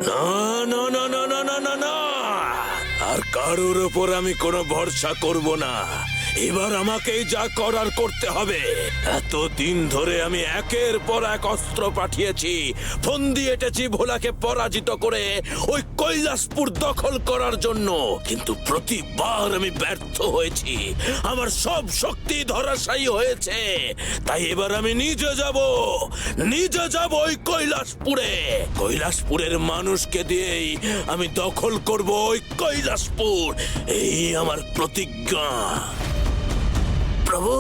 না না না না না না না না, আর কারোর ওপর আমি কোনো ভরসা করব না। এবার আমাকেই যা করার করতে হবে। এতদিন ধরে আমি একের পর এক অস্ত্র পাঠিয়েছি, ফন্দি এঁটেছি ভোলাকে পরাজিত করে ওই কৈলাসপুর দখল করার জন্য, কিন্তু প্রতিবার আমি ব্যর্থ হয়েছি। আমার সব শক্তি ধরাশায়ী হয়েছে। তাই এবার আমি নিজে যাব ওই কৈলাসপুরে। কৈলাসপুরের মানুষকে দিয়েই আমি দখল করব ওই কৈলাসপুর। এই আমার প্রতিজ্ঞা। প্রভু,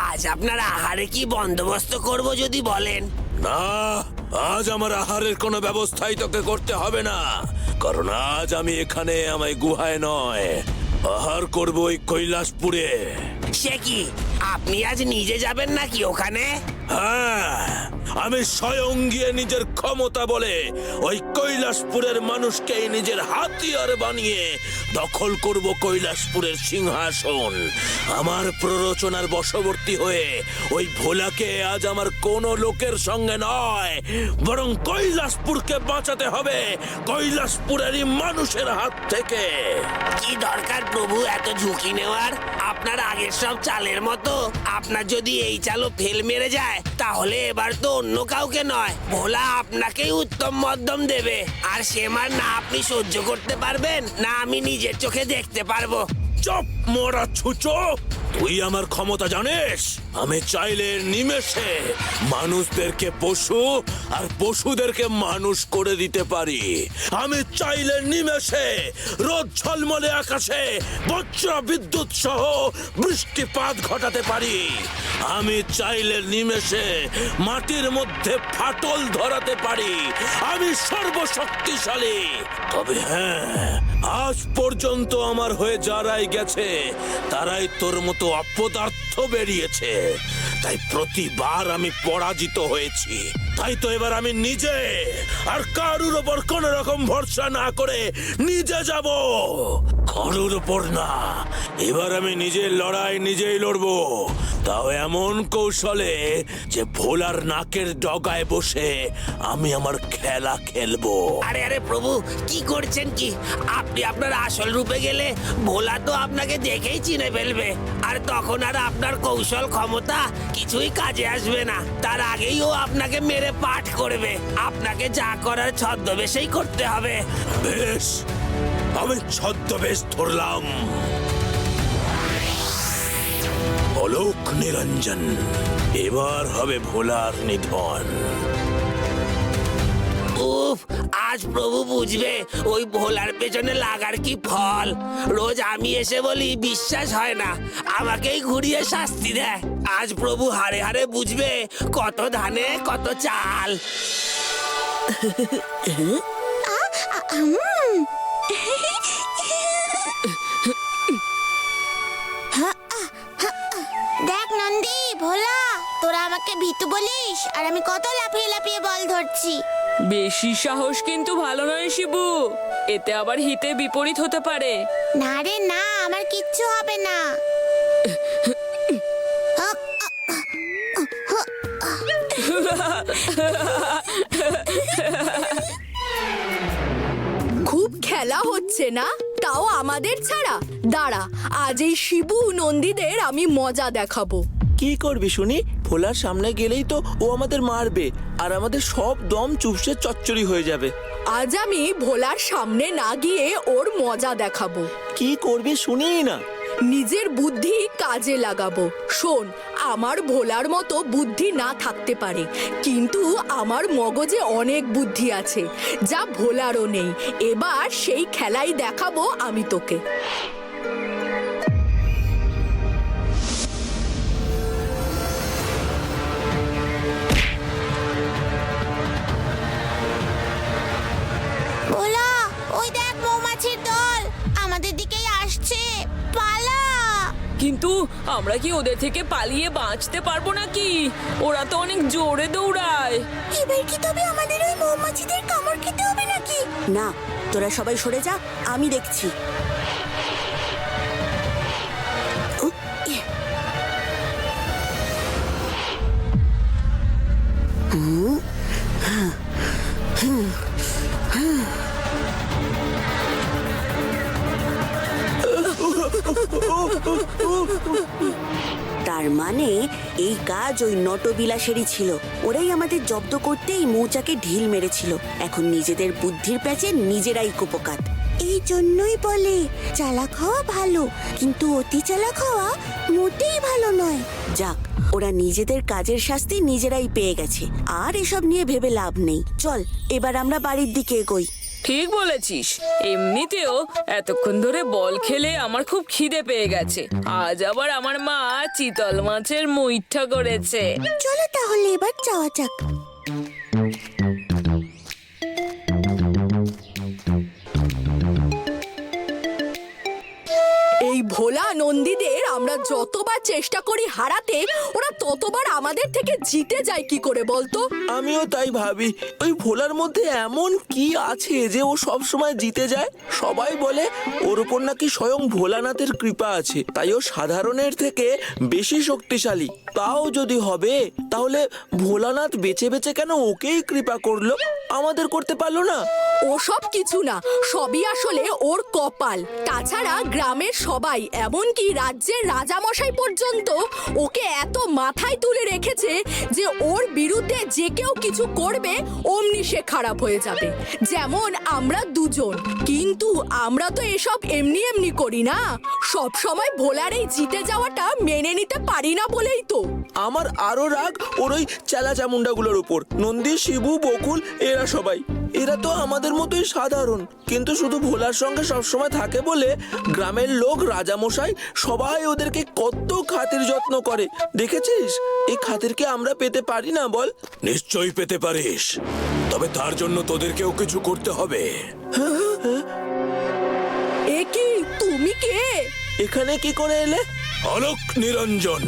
আজ আপনার আহারে কি বন্দোবস্ত করব যদি বলেন? না, আজ আমার আহারের কোনো ব্যবস্থাই তোকে করতে হবে না, কারণ আজ আমি এখানে আমায় গুহায় নয়, আহার করব ওই কৈলাসপুরে। সে কি, আপনি আজ নিজে যাবেন নাকি ওখানে? হ্যাঁ, আমি স্বয়ং গিয়ে নিজের ক্ষমতা বলে ওই কৈলাসপুরের মানুষকেই নিজের হাতিয়ার বানিয়ে দখল করব কৈলাসপুরের সিংহাসন। আমার প্ররোচনার বশবর্তী হয়ে ওই ভোলাকে আজ আমার কোনো লোকের সঙ্গে নয়, বরং কৈলাসপুরকে বাঁচাতে হবে কৈলাসপুরেরই মানুষের হাত থেকে। কি দরকার প্রভু এত ঝুঁকি নেওয়ার? আপনার আগের সব চালের মতো আপনার যদি এই চালও ফেল মেরে যায়, তাহলে এবার তো অন্য কাউকে নয়, ভোলা আপনাকেই উত্তম মধ্যম দেবে। আর সে মার না আপনি সহ্য করতে পারবেন, না আমি নিজের চোখে দেখতে পারবো। চুপ মোরা ছুচো, তুই আমার ক্ষমতা জানিস? আমি চাইলে নিমেষে মানুষদেরকে পশু আর পশুদেরকে মানুষ করে দিতে পারি। আমি চাইলে নিমেষে রোদ ঝলমলে আকাশে বজ্র বিদ্যুৎ সহ বৃষ্টিপাত ঘটাতে পারি। আমি চাইলে নিমেষে মাটির মধ্যে ফাটল ধরাতে পারি। আমি সর্বশক্তিশালী। তবে হ্যাঁ, আজ পর্যন্ত আমার হয়ে যারাই গেছে তারাই তোর মতো অপদার্থ বেরিয়েছে, তাই প্রতিবার আমি পরাজিত হয়েছি। তাই তো এবার আমি নিজে আর কারুর ওপর কোন রকম ভরসা না করে নিজে যাব, কারুর ওপর না। এবার আমি নিজের লড়াই নিজেই লড়বো, তাও এমন কৌশলে যে ভোলার নাকের ডগায় বসে আমি আমার খেলা খেলবো। আরে আরে প্রভু, কি করছেন কি? আপনি আপনার আসল রূপে গেলে ভোলা তো আপনাকে দেখেই চিনে ফেলবে, আর তখন আর আপনার কৌশল ক্ষমতা কিছুই কাজে আসবে না। তার আগেই ও আপনাকে মেরে পাঠ করবে। আপনাকে যা করার ছদ্মবেশেই করতে হবে। বেশ, আমি ছদ্মবেশ ধরলাম। অলোক নিরঞ্জন, এবার হবে ভোলার নিধন। উফ, আজ প্রভু বুঝবে ওই ভোলার পেছনে লাগার কি ফল। রোজ আমি এসে বলি বিশ্বাস হয় না, আমাকেই ঘুরিয়ে শাস্তি দেয়। আজ প্রভু হারে হারে বুঝবে কত ধানে কত চাল। দেখ নন্দী, ভোলা, তোরা আমাকে ভীতু বলিস আর আমি কত লাফিয়ে লাফিয়ে বল ধরছি। বেশি সাহস কিন্তু ভালো নয় শিবু, এতে আবার হিতে বিপরীত হতে পারে। না রে না, আমার কিচ্ছু হবে না। খুব খেলা হচ্ছে না, তাও আমাদের ছাড়া। দাঁড়া, আজ এই শিবু নন্দীদের আমি মজা দেখাবো। কি করবি শুনি? ভোলার সামনে গেলেই তো ও আমাদের মারবে, আর আমাদের সব দম চুপসে চচ্চড়ি হয়ে যাবে। আজ আমি ভোলার সামনে না গিয়ে ওর মজা দেখাবো। কি করবি শুনি না? নিজের বুদ্ধি কাজে লাগাবো। শোন, আমার ভোলার মতো বুদ্ধি না থাকতে পারে, কিন্তু আমার মগজে অনেক বুদ্ধি আছে, যা ভোলারও নেই। এবার সেই খেলাই দেখাবো আমি তোকে। ভোলা, ওই দেখ মৌমাছির দল আমাদের দিকেই আসছে, পালা। কিন্তু আমরা কি ওদের থেকে পালিয়ে বাঁচতে পারবো নাকি? ওরা তো অনেক জোরে দৌড়ায়। এবার কি তবে আমাদের ওই মৌমাছিদের কামড় খেতে হবে নাকি? না, তোরা সবাই সরে যা, আমি দেখছি। হুম তার মানে এই কাজ ওই নটবিলাসেরই ছিল। ওরাই আমাদের জব্দ করতে এই মৌচাকে ঢিল মেরেছিল। এখন নিজেদের বুদ্ধির প্যাচে নিজেরাই কুপকাত। এই জন্যই বলে চালাক হওয়া ভালো, কিন্তু অতি চালাক হওয়া মোটেই ভালো নয়। যাক, ওরা নিজেদের কাজের শাস্তি নিজেরাই পেয়ে গেছে, আর এসব নিয়ে ভেবে লাভ নেই। চল এবার আমরা বাড়ির দিকে এগোই। ঠিক বলেছিস, এমনিতেও এতক্ষণ ধরে বল খেলে আমার খুব খিদে পেয়ে গেছে। আজ আবার আমার মা চিতল মাছের মুইঠা করেছে। চলো তাহলে এবার যাওয়া যাক। এই ভোলা নন্দীদের আমরা যতবার চেষ্টা করি হারাতে, ওরা ততবার আমাদের থেকে জিতে যায় কি করে বলতো? আমিও তাই ভাবি, ওই ভোলার মধ্যে এমন কি আছে যে ও সব সময় জিতে যায়। সবাই বলে ওর উপর নাকি স্বয়ং ভোলানাথের কৃপা আছে, তাই ও সাধারণের থেকে বেশি শক্তিশালী। তাও যদি হবে, তাহলে ভোলানাথ বেছে বেছে কেন ওকেই কৃপা করলো, আমাদের করতে পারলো না? ওসব কিছু না, সবই আসলে ওর কপাল। তাছাড়া গ্রামের সবাই, এমনকি রাজ্যের রাজামশাই পর্যন্ত ওকে এত মাথায় তুলে রেখেছে যে ওর বিরুদ্ধে যে কেউ কিছু করবে অমনি সে খারাপ হয়ে যাবে। যেমন আমরা দুজন। কিন্তু আমরা তো এসব এমনি এমনি করি না, সব সময় ভোলার এই জিতে যাওয়াটা মেনে নিতে পারি না বলেই তো। আমার আরো রাগ ওর ওই চেলা চামুন্ডাগুলোর উপর। নন্দী, শিবু, বকুল, এরা সবাই, এরা তো আমাদের মতোই সাধারণ, কিন্তু শুধু ভোলার সঙ্গে সবসময় থাকে বলে গ্রামের লোক, রাজামশাই সবাই ওদেরকে কত খাতির যত্ন করে। দেখেছিস, এই খাতিরকে আমরা পেতে পারি না বল? নিশ্চয়ই পেতে পারিস, তবে তার জন্য তোদেরকেও কিছু করতে হবে। এ কি, তুমি কে? এখানে কি করে এলে? অলোক নিরঞ্জন,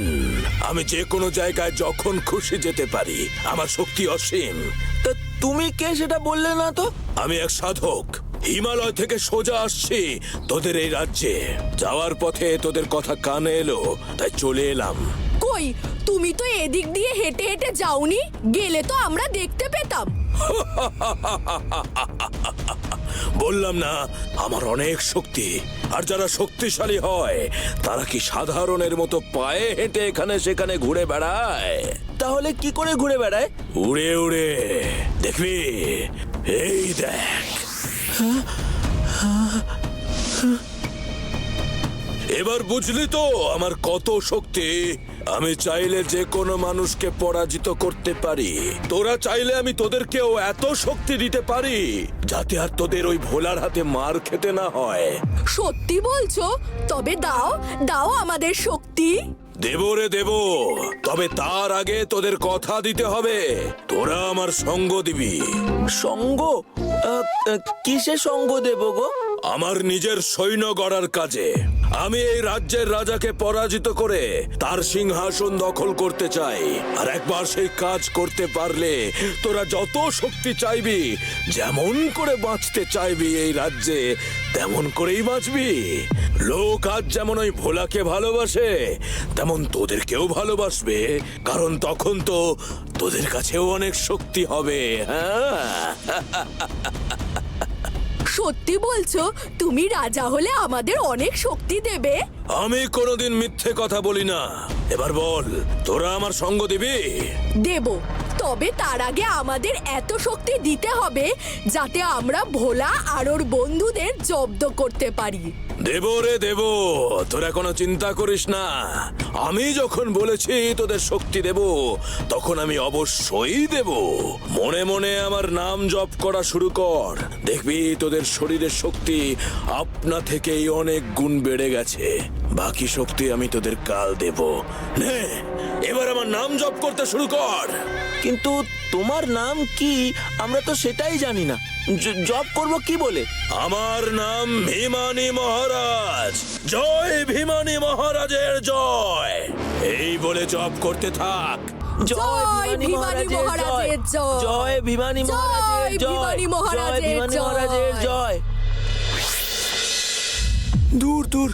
আমি যে কোনো জায়গায় যখন খুশি যেতে পারি। আমার শক্তি অসীম। তা তুমি কে সেটা বললে না তো? আমি এক সাধক, হিমালয় থেকে সোজা আসছি তোদের এই রাজ্যে। যাওয়ার পথে তোদের কথা কানে এলো, তাই চলে এলাম। কই, তুমি তো এদিক দিয়ে হেঁটে হেঁটে যাওনি, গেলে তো আমরা দেখতে পেতাম। বললাম না, আমার অনেক শক্তি। আর যারা শক্তিশালী হয় তারা কি সাধারণের মতো পায়ে হেঁটে এখানে সেখানে ঘুরে বেড়ায়? তাহলে কি করে ঘুরে বেড়ায়? উড়ে উড়ে। দেখবি, এই দেখ। এবার বুঝলি তো আমার কত শক্তি? আমি চাইলে যে কোনো মানুষকে পরাজিত করতে পারি। তোরা চাইলে আমি তোদেরকেও এত শক্তি দিতে পারি যাতে আর তোদের ওই ভোলার হাতে মার খেতে না হয়। সত্যি বলছো? তবে দাও, দাও আমাদের শক্তি। দেব রে দেব, তবে তার আগে তোদের কথা দিতে হবে। তোরা আমার সঙ্গ দিবি। সঙ্গ? কিসে সঙ্গ দেব গো? আমার নিজের সৈন্য গড়ার কাজে। আমি এই রাজ্যের রাজাকে পরাজিত করে তার সিংহাসন দখল করতে চাই। আর একবার সেই কাজ করতে পারলে তোরা যত শক্তি চাইবি, যেমন করে বাঁচতে চাইবি এই রাজ্যে, তেমন করেই বাঁচবি। লোক আজ যেমন ওই ভোলাকে ভালোবাসে, তেমন তোদেরকেও ভালোবাসবে, কারণ তখন তো তোদের কাছেও অনেক শক্তি হবে। হ্যাঁ, সত্যি বলছো? তুমি রাজা হলে আমাদের অনেক শক্তি দেবে? আমি কোনোদিন মিথ্যে কথা বলি না। এবার বল, তোরা আমার সঙ্গ দিবি? দেব, তবে তার আগে আমাদের এত শক্তি দিতে হবে যাতে আমরা ভোলা আর ওর বন্ধুদের জব্দ করতে পারি। দেব রে দেব, তোরা কোনো চিন্তা করিস না। আমি যখন বলেছি তোদের শক্তি দেব, তখন আমি অবশ্যই দেব। মনে মনে আমার নাম জপ করা শুরু কর, দেখবি তোদের শরীরের শক্তি আপনা থেকেই অনেক গুণ বেড়ে গেছে। বাকি শক্তি আমি তোদের কাল দেব। নে, এবার আমার নাম জপ করতে শুরু কর। কিন্তু তোমার নাম কি? আমরা তো সেটাই জানি না। জব করব কি বলে? আমার নাম ভীমানি মহারাজ। জয় ভীমানি মহারাজের জয়, এই বলে জপ করতে থাক। জয় ভীমানি মহারাজের জয়, জয় ভীমানি মহারাজের জয়, ভীমানি মহারাজের জয় ভীমানি মহারাজের জয়। দূর দূর,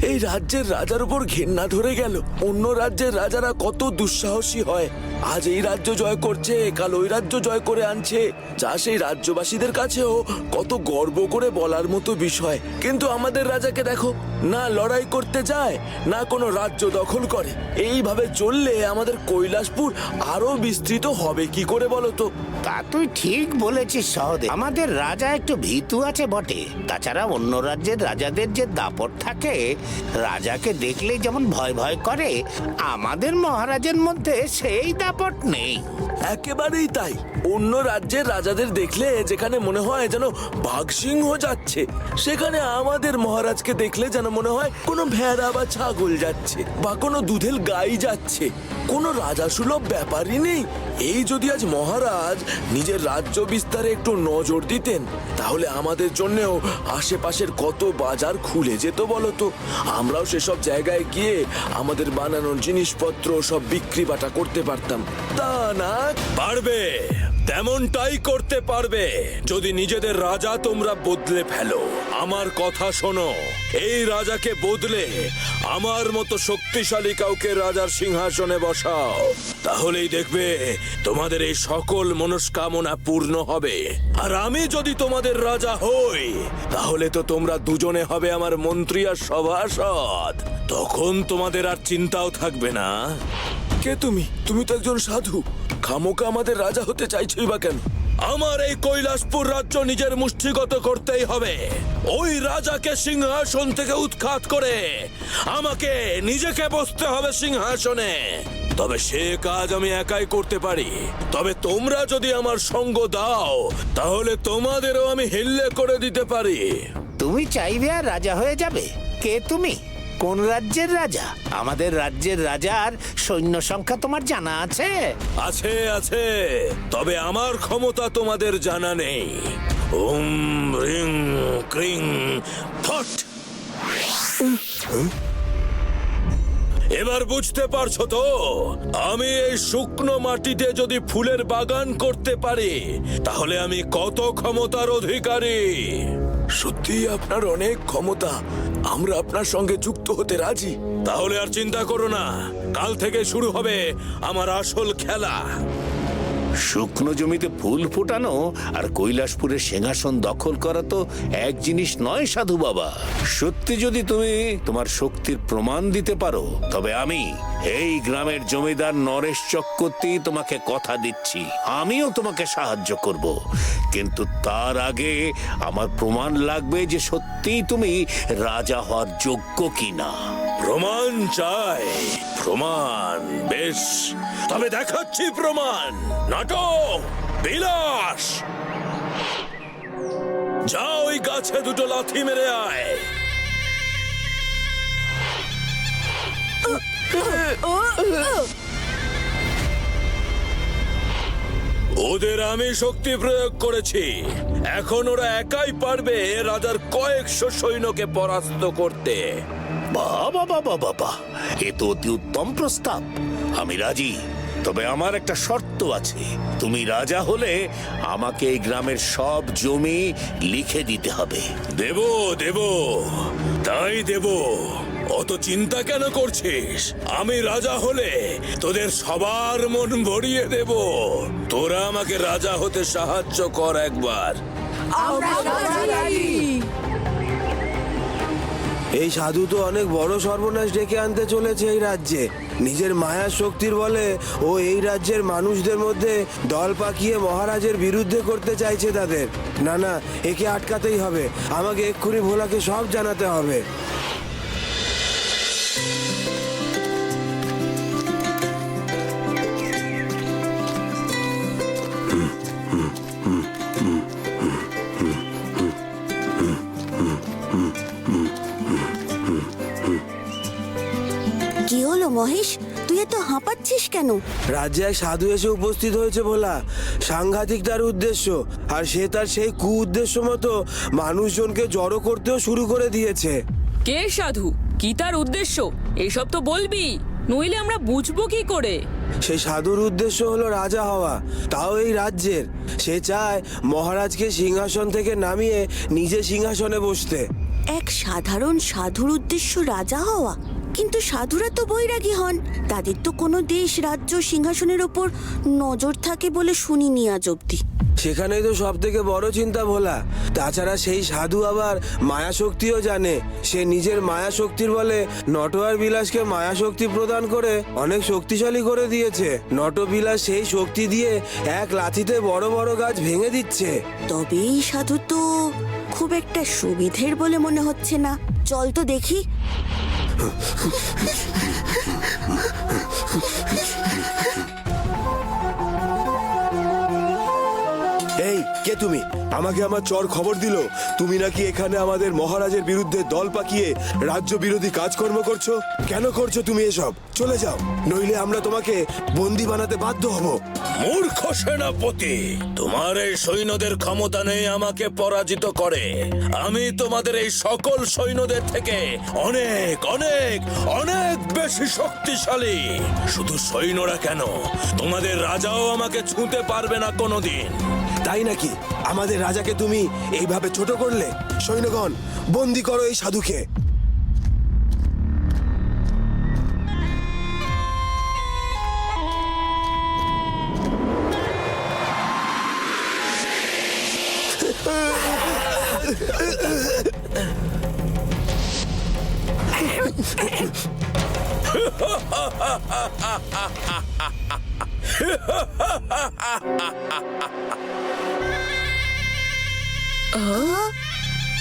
এই রাজ্যের রাজার উপর ঘেন্না ধরে গেল। অন্য রাজ্যের রাজারা কত দুঃসাহসী হয়। আজ এই রাজ্য জয় করছে, কাল ওই রাজ্য জয় করে আনছে, যা সেই রাজ্যবাসীদের কাছেও কত গর্ব করে বলার মতো বিষয়। কিন্তু আমাদের রাজাকে দেখো, না লড়াই করতে যায়, না কোনো রাজ্য দখল করে। এইভাবে চললে আমাদের কৈলাসপুর আরো বিস্তৃত হবে কি করে বলো তো? তা তুই ঠিক বলেছিস সহদে, আমাদের রাজা একটু ভীতু আছে বটে। তাছাড়া অন্য রাজ্যের রাজাদের যে দাপট থাকে, রাজাকে দেখলেই যেমন ভয় ভয় করে, আমাদের মহারাজের মধ্যে সেই দাপট নেই। একেবারেই তাই। অন্য রাজ্যের রাজাদের দেখলে যেখানে মনে হয় যেন বাঘ সিংহ যাচ্ছে, সেখানে আমাদের মহারাজকে দেখলে যেন মনে হয় কোনো ভেড়া বা ছাগল যাচ্ছে বা কোনো দুধেল গাই যাচ্ছে। কোনো রাজাসুলভ ব্যাপারই নেই। এই যদি আজ মহারাজ নিজের রাজ্য বিস্তারে একটু নজর দিতেন, তাহলে আমাদের জন্যও আশেপাশের কত বাজার খুলে যেত বলতো। আমরাও সেসব জায়গায় গিয়ে আমাদের বানানোর জিনিসপত্র সব বিক্রি বাটা করতে পারতাম। তা না, পারবে, তেমনটাই করতে পারবে যদি নিজেদের রাজা তোমরা বদলে ফেলো। আমার কথা শোনো, এই রাজাকে বদলে আমার মতো শক্তিশালী কাউকে রাজার সিংহাসনে বসাও, তাহলেই দেখবে তোমাদের এই সকল মনস্কামনা পূর্ণ হবে। আর আমি যদি তোমাদের রাজা হই, তাহলে তো তোমরা দুজনে হবে আমার মন্ত্রী আর সভাসদ। তখন তোমাদের আর চিন্তাও থাকবে না। কে তুমি? তুমি তো একজন সাধু, খামোকা আমাদের রাজা হতে চাইছই বা কেন? আমার এই কৈলাসপুর রাজ্য নিজের মুষ্টিগত করতেই হবে। ওই রাজাকে সিংহাসন থেকে উৎখাত করে আমাকে নিজেকে বসতে হবে সিংহাসনে। তবে সে কাজ আমি একাই করতে পারি। তবে তোমরা যদি আমার সঙ্গ দাও, তাহলে তোমাদেরও আমি হিল্লে করে দিতে পারি। তুমি চাইবে আর রাজা হয়ে যাবে? কে তুমি? কোন রাজ্যের রাজা? আমাদের রাজ্যের রাজার সৈন্য সংখ্যা তোমার জানা আছে? আছে আছে, তবে আমার ক্ষমতা তোমাদের জানা নেই। ওম রিং ক্রিং ফট। এবার বুঝতে পারছো তো, আমি এই শুকনো মাটিতে যদি ফুলের বাগান করতে পারি, তাহলে আমি কত ক্ষমতার অধিকারী। সত্যি আপনার অনেক ক্ষমতা, আমরা আপনার সঙ্গে যুক্ত হতে রাজি। তাহলে আর চিন্তা করো না, কাল থেকে শুরু হবে আমার আসল খেলা। শুকনো জমিতে ফুল ফোটানো আর কৈলাসপুরের সিংহাসন দখল করা তো এক জিনিস নয় সাধু বাবা। সত্যি যদি তুমি তোমার শক্তির প্রমাণ দিতে পারো, তবে আমি এই গ্রামের জমিদার নরেশ চক্রবর্তী তোমাকে কথা দিচ্ছি, আমিও তোমাকে সাহায্য করব। কিন্তু তার আগে আমার প্রমাণ লাগবে যে সত্যিই তুমি রাজা হওয়ার যোগ্য কিনা। প্রমাণ চাই? প্রমাণ? বেশ, তবে দেখাচ্ছি প্রমাণ। নাটক, বিলাস, যাও ওই গাছে দুটো লাথি মেরে আয়। ওদের আমি শক্তি প্রয়োগ করেছি, এখন ওরা একাই পারবে রাজার কয়েকশো সৈন্যকে পরাস্ত করতে। বাবা বাবা বাবা, এ তো অতি উত্তম প্রস্তাব, আমি রাজি। তবে আমার একটা শর্ত আছে, তুমি রাজা হলে আমাকে এই গ্রামের সব জমি লিখে দিতে হবে। দেব দেব, তাই দেব। অত চিন্তা কেন করছিস? আমি রাজা হলে তোদের সবার মন ভরিয়ে দেব। তোরা আমাকে রাজা হতে সাহায্য কর একবার। এই সাধু তো অনেক বড় সর্বনাশ ডেকে আনতে চলেছে এই রাজ্যে। নিজের মায়ার শক্তির বলে ও এই রাজ্যের মানুষদের মধ্যে দল পাকিয়ে মহারাজের বিরুদ্ধে করতে চাইছে তাদের। না না, একে আটকাতেই হবে, আমাকে এক্ষুনি ভোলাকে সব জানাতে হবে। কি হলো মহেশ, তুই এত হাঁপাচ্ছিস কেন? রাজ্যে এক সাধু এসে উপস্থিত হয়েছে ভোলা, সাংঘাতিক তার উদ্দেশ্য। আর সে তার সেই কু উদ্দেশ্য মতো মানুষজনকে জড়ো করতেও শুরু করে দিয়েছে। কে সাধু? কি তার উদ্দেশ্য? এসব তো বলবি, নইলে আমরা বুঝবো কি করে? সেই সাধুর উদ্দেশ্য হলো রাজা হওয়া, তাও এই রাজ্যের। সে চায় মহারাজকে সিংহাসন থেকে নামিয়ে নিজে সিংহাসনে বসতে। এক সাধারণ সাধুর উদ্দেশ্য রাজা হওয়া? কিন্তু সাধুরা তো বৈরাগী হন, তাদের তো কোনো দেশ রাজ্য সিংহাসনের ওপর নজর থাকে বলে শুনিনি আজ অব্দি। সেখানেই তো সব থেকে বড় চিন্তা ভোলা। তাছাড়া সেই সাধু আবার মায়া শক্তিও জানে। সে নিজের মায়া শক্তির বলে নটওয়ার বিলাসকে মায়া শক্তি প্রদান করে অনেক শক্তিশালী করে দিয়েছে। নটবিলাস সেই শক্তি দিয়ে এক লাথিতে বড় বড় গাছ ভেঙে দিচ্ছে। তবে এই সাধু তো খুব একটা সুবিধের বলে মনে হচ্ছে না। চল তো দেখি। এই কে তুমি? আমাকে আমার চর খবর দিল তুমি নাকি এখানে আমাদের মহারাজের বিরুদ্ধে দল পাকিয়ে রাজ্য বিরোধী কাজকর্ম করছো। কেন করছো তুমি এসব? চলে যাও, নইলে আমরা তোমাকে বন্দি বানাতে বাধ্য হব। মূর্খ সেনাপতি, তোমার এই সৈন্যদের ক্ষমতা নেই আমাকে পরাজিত করে। আমি তোমাদের এই সকল সৈন্যদের থেকে অনেক অনেক অনেক বেশি শক্তিশালী। শুধু সৈন্যরা কেন, তোমাদের রাজাও আমাকে ছুঁতে পারবে না কোনোদিন। তাই নাকি? আমাদের রাজাকে তুমি এইভাবে ছোট করলে? সৈন্যগণ, বন্দি করো এই সাধুকে।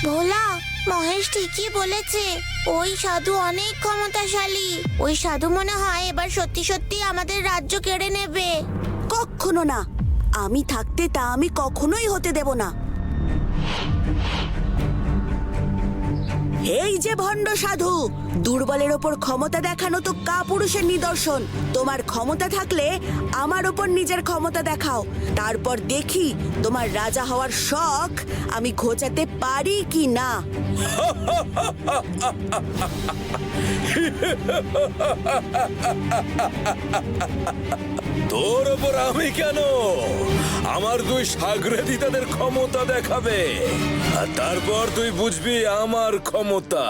ভোলা, মহেশ ঠিকই বলেছে। ওই সাধু অনেক ক্ষমতাশালী। ওই সাধু মনে হয় এবার সত্যি সত্যি আমাদের রাজ্য কেড়ে নেবে। কখনো না, আমি থাকতে তা আমি কখনোই হতে দেব না। এই যে ভণ্ড সাধু, দুর্বলের ওপর ক্ষমতা দেখানো তো কাপুরুষের নিদর্শন। তোমার ক্ষমতা থাকলে আমার ওপর নিজের ক্ষমতা দেখাও, তারপর দেখি তোমার রাজা হওয়ার শখ আমি ঘোচাতে পারি কি না। তোর ওপর আমি কেন? আমার দুই সাগরেদী তাদের ক্ষমতা দেখাবে, আর তারপর তুই বুঝবি আমার ক্ষমতা।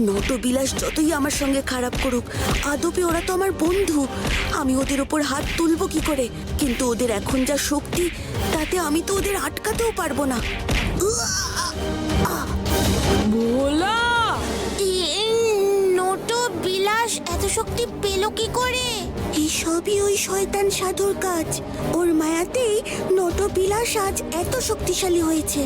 নটবিলাস যতই আমার সঙ্গে খারাপ করুক, আদপে ওরা তো আমার বন্ধু। আমি ওদের ওপর হাত তুলবো কি করে? কিন্তু ওদের এখন যা শক্তি, তাতে আমি তো ওদের আটকাতেও পারবো না। ভোলা, নটবিলাস এত শক্তি পেল কি করে? এই সবই ওই শয়তান সাধুর কাজ। ওর মায়াতেই নটবিলাস আজ এত শক্তিশালী হয়েছে।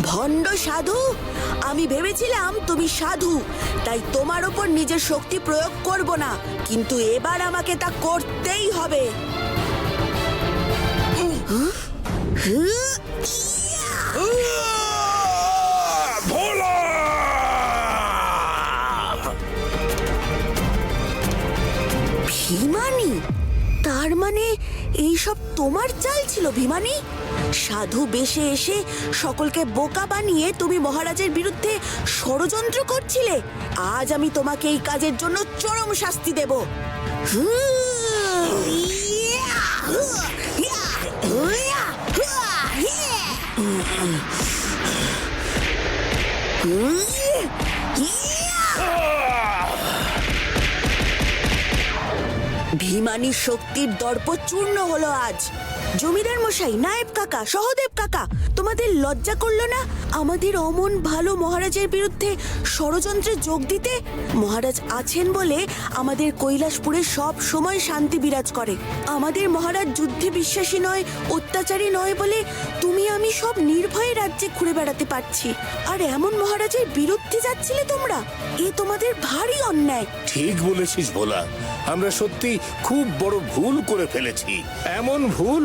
ভণ্ড সাধু, আমি ভেবেছিলাম তুমি সাধু, তাই তোমার ওপর নিজের শক্তি প্রয়োগ করব না, কিন্তু এবার আমাকে তা করতেই হবে। ভোলা! ভীমানি? তার মানে এইসব তোমার চাল ছিল ভীমানি? সাধু বেশে এসে সকলকে বোকা বানিয়ে তুমি মহারাজের বিরুদ্ধে ষড়যন্ত্র করছিলে। আজ আমি তোমাকে এই কাজের জন্য চরম শাস্তি দেব। ভীমানির শক্তির দর্প চূর্ণ হলো আজ। জমিদার মশাই, নায়েব কাকা, সহদেব কাকা, তোমাদের লজ্জা করলো না আমাদের অমন ভালো মহারাজের বিরুদ্ধে ষড়যন্ত্রে যোগ দিতে? মহারাজ আছেন বলে আমাদের কৈলাসপুরে সব সময় শান্তি বিরাজ করে। আমাদের মহারাজ যুদ্ধে বিশ্বাসী নয়, অত্যাচারী নয় বলে তুমি আমি সব নির্ভয়ে রাজ্যে ঘুরে বেড়াতে পারছি। আর এমন মহারাজের বিরুদ্ধে যাচ্ছিলে তোমরা? এ তোমাদের ভারী অন্যায়। ঠিক বলেছিস ভোলা, আমরা সত্যি খুব বড় ভুল করে ফেলেছি। এমন ভুল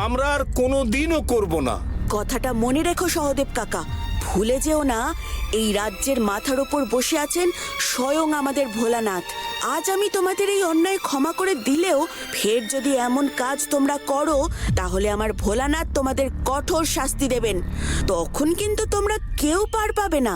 আমরা আর কোনোদিনও করব না। কথাটা মনে রেখো সহদেব কাকা, ভুলে যেও না এই রাজ্যের মাথার ওপর বসে আছেন স্বয়ং আমাদের ভোলানাথ। আজ আমি তোমাদের এই অন্যায় ক্ষমা করে দিলেও ফের যদি এমন কাজ তোমরা করো তাহলে আমার ভোলানাথ তোমাদের কঠোর শাস্তি দেবেন। তখন কিন্তু তোমরা কেউ পার পাবে না।